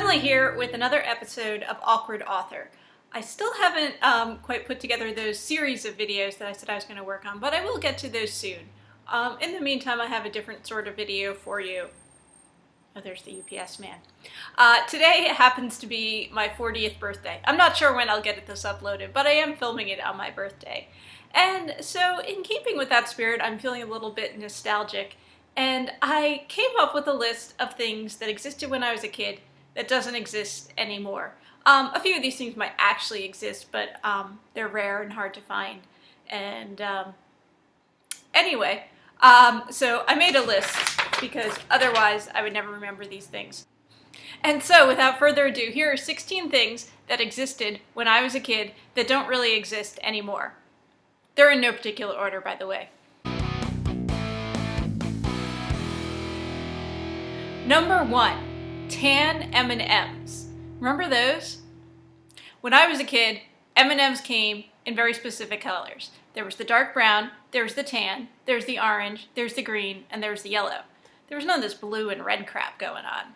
Emily here with another episode of Awkward Author. I still haven't quite put together those series of videos that I said I was going to work on, but I will get to those soon. In the meantime, I have a different sort of video for you. Oh, there's the UPS man. Today happens to be my 40th birthday. I'm not sure when I'll get this uploaded, but I am filming it on my birthday. And so in keeping with that spirit, I'm feeling a little bit nostalgic. And I came up with a list of things that existed when I was a kid that doesn't exist anymore. A few of these things might actually exist, but they're rare and hard to find. And anyway, so I made a list because otherwise I would never remember these things. And so without further ado, here are 16 things that existed when I was a kid that don't really exist anymore. They're in no particular order, by the way. Number 1, tan M&Ms. Remember those? When I was a kid, M&Ms came in very specific colors. There was the dark brown, there was the tan, there's the orange, there's the green, and there's the yellow. There was none of this blue and red crap going on.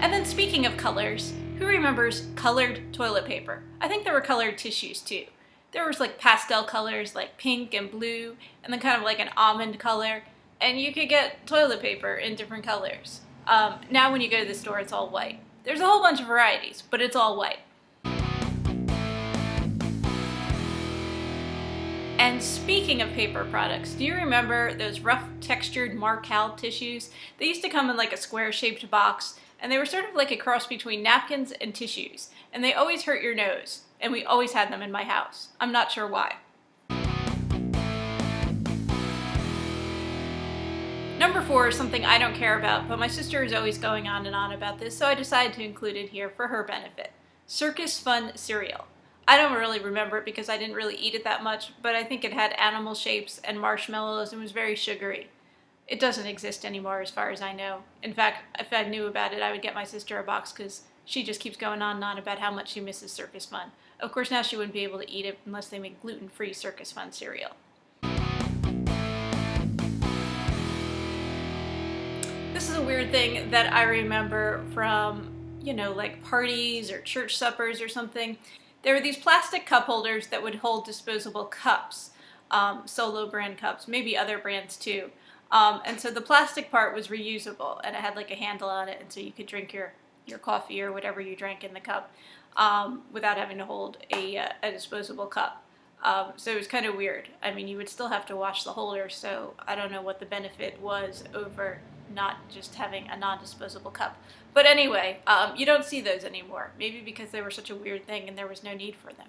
And then speaking of colors, who remembers colored toilet paper? I think there were colored tissues too. There was like pastel colors like pink and blue, and then kind of like an almond color, and you could get toilet paper in different colors. Now when you go to the store, it's all white. There's a whole bunch of varieties, but it's all white. And speaking of paper products, do you remember those rough textured Marcal tissues? They used to come in like a square shaped box, and they were sort of like a cross between napkins and tissues, and they always hurt your nose, and we always had them in my house. I'm not sure why. Number 4 is something I don't care about, but my sister is always going on and on about this, so I decided to include it here for her benefit. Circus Fun Cereal. I don't really remember it because I didn't really eat it that much, but I think it had animal shapes and marshmallows and was very sugary. It doesn't exist anymore as far as I know. In fact, if I knew about it, I would get my sister a box because she just keeps going on and on about how much she misses Circus Fun. Of course, now she wouldn't be able to eat it unless they make gluten-free Circus Fun cereal. This is a weird thing that I remember from, like parties or church suppers or something. There were these plastic cup holders that would hold disposable cups, Solo brand cups, maybe other brands too. And so the plastic part was reusable, and it had like a handle on it, and so you could drink your coffee or whatever you drank in the cup without having to hold a disposable cup. So it was kind of weird. I mean, you would still have to wash the holder, so I don't know what the benefit was over not just having a non-disposable cup. But anyway, you don't see those anymore, maybe because they were such a weird thing and there was no need for them.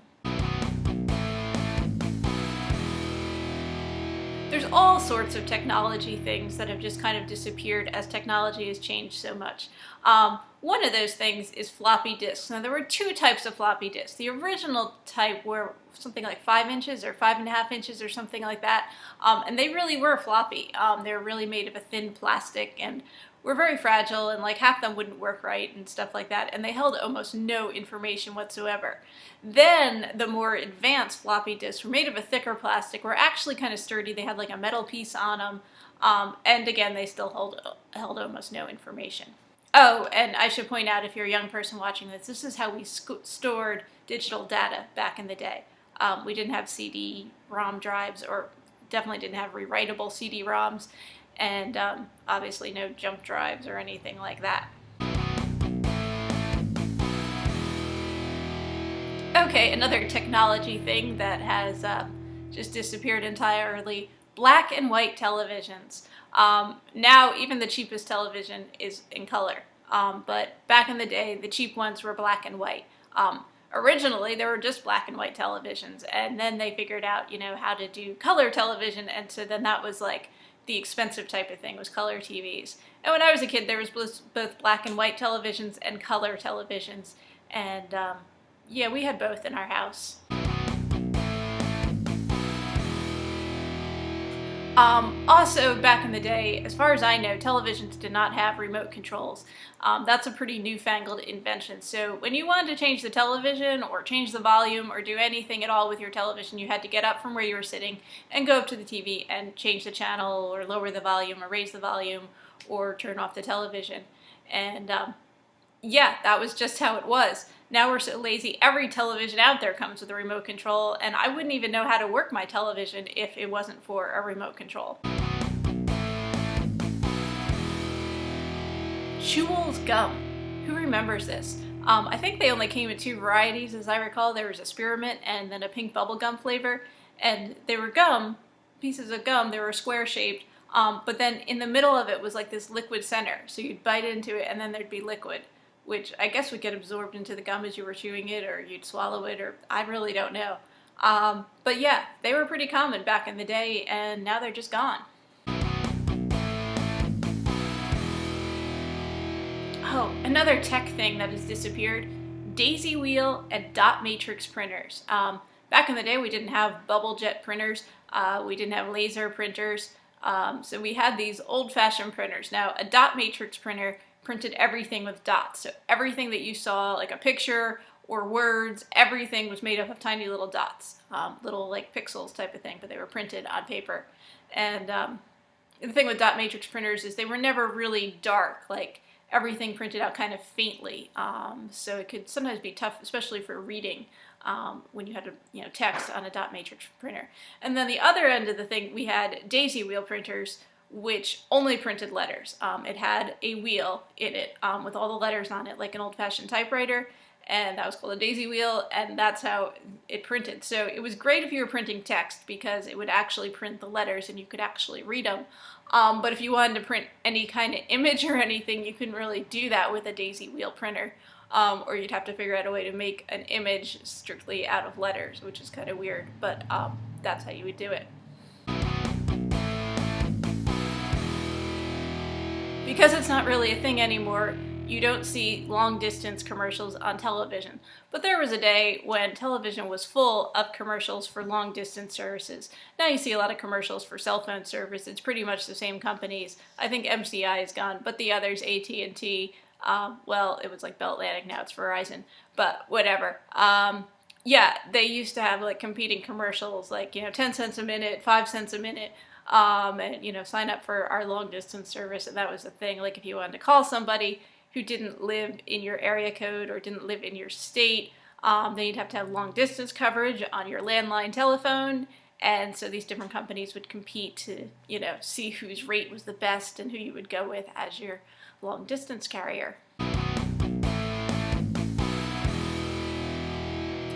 There's all sorts of technology things that have just kind of disappeared as technology has changed so much. One of those things is floppy disks. Now, there were 2 types of floppy disks. The original type were something like 5 inches or 5.5 inches or something like that, and they really were floppy. They were really made of a thin plastic and were very fragile, and like half of them wouldn't work right and stuff like that, and they held almost no information whatsoever. Then the more advanced floppy disks were made of a thicker plastic, were actually kind of sturdy. They had like a metal piece on them, and again, they still held almost no information. Oh, and I should point out, if you're a young person watching this, this is how we stored digital data back in the day. We didn't have CD-ROM drives, or definitely didn't have rewritable CD-ROMs, and obviously no jump drives or anything like that. Okay, another technology thing that has just disappeared entirely, black and white televisions. Now even the cheapest television is in color, but back in the day the cheap ones were black and white. Originally there were just black and white televisions, and then they figured out how to do color television, and so then that was like the expensive type of thing, was color TVs. And when I was a kid there was both black and white televisions and color televisions, and yeah, we had both in our house. Also, back in the day, as far as I know, televisions did not have remote controls. That's a pretty newfangled invention. So when you wanted to change the television or change the volume or do anything at all with your television, you had to get up from where you were sitting and go up to the TV and change the channel or lower the volume or raise the volume or turn off the television. And yeah, that was just how it was. Now we're so lazy, every television out there comes with a remote control, and I wouldn't even know how to work my television if it wasn't for a remote control. Chewels Gum. Who remembers this? I think they only came in 2 varieties, as I recall. There was a spearmint and then a pink bubblegum flavor, and they were gum, pieces of gum. They were square shaped, but then in the middle of it was like this liquid center, so you'd bite into it and then there'd be liquid, which I guess would get absorbed into the gum as you were chewing it, or you'd swallow it, or I really don't know. But yeah, they were pretty common back in the day, and now they're just gone. Oh, another tech thing that has disappeared, daisy wheel and dot matrix printers. Back in the day, we didn't have bubble jet printers, we didn't have laser printers, so we had these old-fashioned printers. Now, a dot matrix printer printed everything with dots. So everything that you saw, like a picture or words, everything was made up of tiny little dots, little like pixels type of thing, but they were printed on paper. And the thing with dot matrix printers is they were never really dark, like everything printed out kind of faintly. So it could sometimes be tough, especially for reading, when you had to, text on a dot matrix printer. And then the other end of the thing, we had daisy wheel printers, which only printed letters. It had a wheel in it with all the letters on it, like an old-fashioned typewriter, and that was called a daisy wheel, and that's how it printed. So it was great if you were printing text because it would actually print the letters and you could actually read them. But if you wanted to print any kind of image or anything, you couldn't really do that with a daisy wheel printer, or you'd have to figure out a way to make an image strictly out of letters, which is kind of weird, but that's how you would do it. Because it's not really a thing anymore, you don't see long-distance commercials on television. But there was a day when television was full of commercials for long-distance services. Now you see a lot of commercials for cell phone service. It's pretty much the same companies. I think MCI is gone, but the others, AT&T, well, it was like Bell Atlantic, now it's Verizon, but whatever. Yeah, they used to have like competing commercials, like, 10 cents a minute, 5 cents a minute. And sign up for our long distance service, and that was the thing. Like if you wanted to call somebody who didn't live in your area code or didn't live in your state, then you'd have to have long distance coverage on your landline telephone, and so these different companies would compete to see whose rate was the best and who you would go with as your long distance carrier.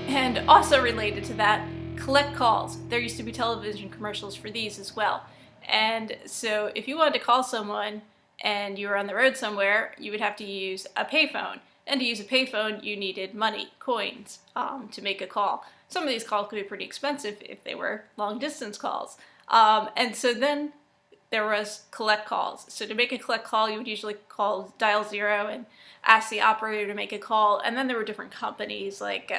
And also related to that, collect calls. There used to be television commercials for these as well. And so if you wanted to call someone and you were on the road somewhere, you would have to use a payphone. And to use a payphone, you needed money, coins, to make a call. Some of these calls could be pretty expensive if they were long distance calls. And so then there was collect calls. So to make a collect call, you would usually dial 0 and ask the operator to make a call. And then there were different companies like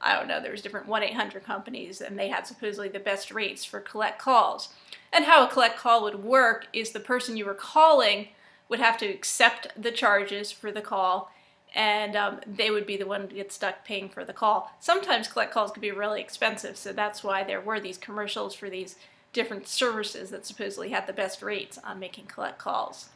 I don't know, there was different 1-800 companies, and they had supposedly the best rates for collect calls. And how a collect call would work is the person you were calling would have to accept the charges for the call, and they would be the one to get stuck paying for the call. Sometimes collect calls could be really expensive, so that's why there were these commercials for these different services that supposedly had the best rates on making collect calls.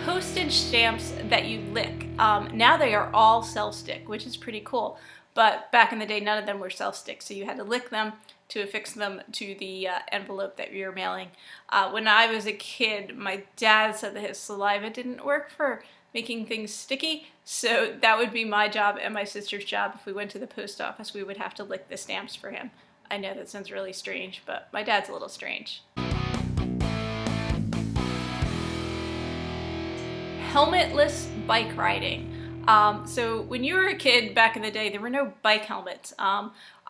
Postage stamps that you lick. Now they are all self-stick, which is pretty cool. But back in the day, none of them were self-stick, so you had to lick them to affix them to the envelope that you were mailing. When I was a kid, my dad said that his saliva didn't work for making things sticky, so that would be my job and my sister's job. If we went to the post office, we would have to lick the stamps for him. I know that sounds really strange, but my dad's a little strange. Helmetless bike riding. So when you were a kid back in the day, there were no bike helmets.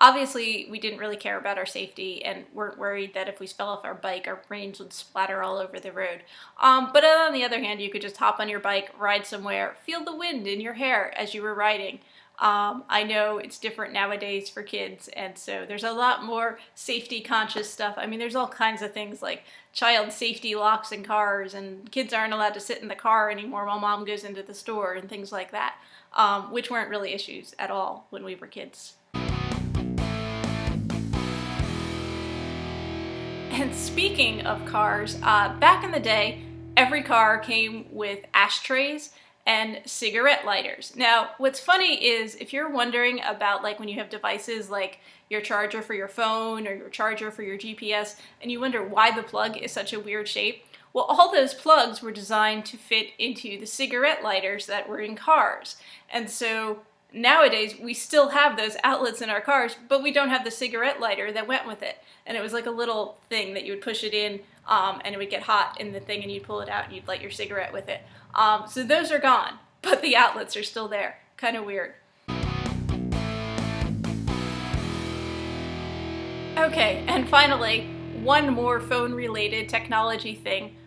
Obviously, we didn't really care about our safety and weren't worried that if we fell off our bike, our brains would splatter all over the road. But on the other hand, you could just hop on your bike, ride somewhere, feel the wind in your hair as you were riding. I know it's different nowadays for kids, and so there's a lot more safety conscious stuff. I mean, there's all kinds of things like child safety locks in cars, and kids aren't allowed to sit in the car anymore while mom goes into the store and things like that, which weren't really issues at all when we were kids. And speaking of cars, back in the day, every car came with ashtrays and cigarette lighters. Now, what's funny is if you're wondering about like when you have devices like your charger for your phone or your charger for your GPS, and you wonder why the plug is such a weird shape, well, all those plugs were designed to fit into the cigarette lighters that were in cars. And so nowadays we still have those outlets in our cars, but we don't have the cigarette lighter that went with it. And it was like a little thing that you would push it in, and it would get hot in the thing, and you'd pull it out and you'd light your cigarette with it. So those are gone, but the outlets are still there. Kind of weird. Okay, and finally, one more phone-related technology thing,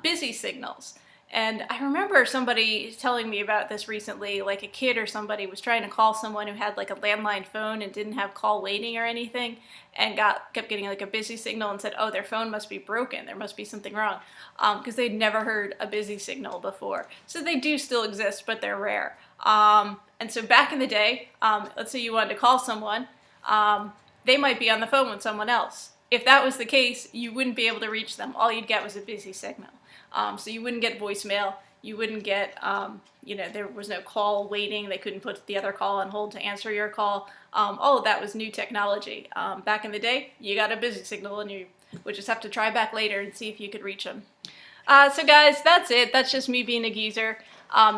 busy signals. And I remember somebody telling me about this recently, like a kid or somebody was trying to call someone who had like a landline phone and didn't have call waiting or anything, and kept getting like a busy signal and said, oh, their phone must be broken, there must be something wrong, because they'd never heard a busy signal before. So they do still exist, but they're rare. And so back in the day, let's say you wanted to call someone, they might be on the phone with someone else. If that was the case, you wouldn't be able to reach them. All you'd get was a busy signal. So you wouldn't get voicemail, you wouldn't get, there was no call waiting, they couldn't put the other call on hold to answer your call. All of that was new technology. Back in the day, you got a busy signal and you would just have to try back later and see if you could reach them. So guys, that's it. That's just me being a geezer.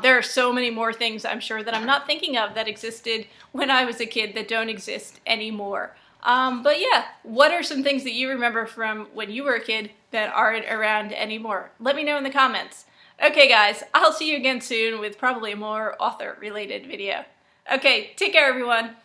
There are so many more things I'm sure that I'm not thinking of that existed when I was a kid that don't exist anymore. But yeah, what are some things that you remember from when you were a kid that aren't around anymore? Let me know in the comments. Okay guys, I'll see you again soon with probably a more author-related video. Okay, take care everyone.